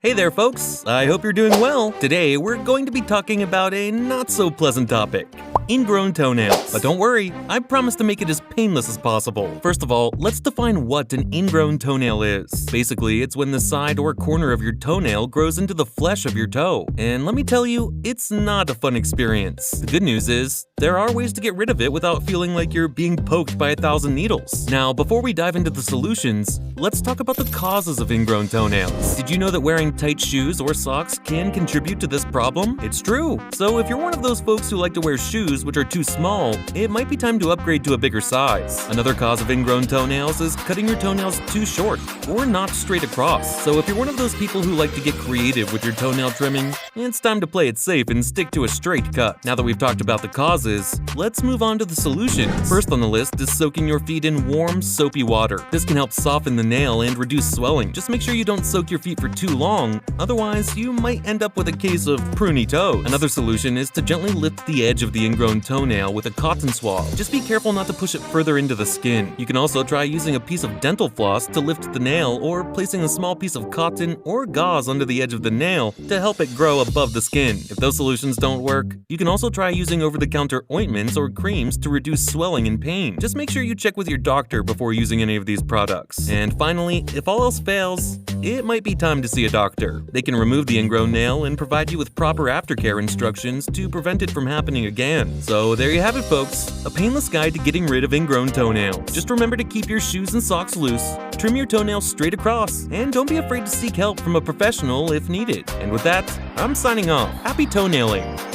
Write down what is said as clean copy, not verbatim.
Hey there folks, I hope you're doing well. Today we're going to be talking about a not so pleasant topic, ingrown toenails. But don't worry, I promise to make it as painless as possible. First of all, let's define what an ingrown toenail is. Basically, it's when the side or corner of your toenail grows into the flesh of your toe. And let me tell you, it's not a fun experience. The good news is, there are ways to get rid of it without feeling like you're being poked by 1,000 needles. Now, before we dive into the solutions, let's talk about the causes of ingrown toenails. Did you know that wearing tight shoes or socks can contribute to this problem? It's true. So if you're one of those folks who like to wear shoes which are too small, it might be time to upgrade to a bigger size. Another cause of ingrown toenails is cutting your toenails too short or not straight across. So if you're one of those people who like to get creative with your toenail trimming, it's time to play it safe and stick to a straight cut. Now that we've talked about the causes, let's move on to the solutions. First on the list is soaking your feet in warm, soapy water. This can help soften the nail and reduce swelling. Just make sure you don't soak your feet for too long, otherwise you might end up with a case of pruny toes. Another solution is to gently lift the edge of the ingrown toenail with a cotton swab. Just be careful not to push it further into the skin. You can also try using a piece of dental floss to lift the nail, or placing a small piece of cotton or gauze under the edge of the nail to help it grow above the skin. If those solutions don't work, you can also try using over-the-counter ointments or creams to reduce swelling and pain. Just make sure you check with your doctor before using any of these products. And finally, if all else fails, it might be time to see a doctor. They can remove the ingrown nail and provide you with proper aftercare instructions to prevent it from happening again. So there you have it folks, a painless guide to getting rid of ingrown toenails. Just remember to keep your shoes and socks loose, trim your toenails straight across, and don't be afraid to seek help from a professional if needed. And with that, I'm signing off. Happy toenailing!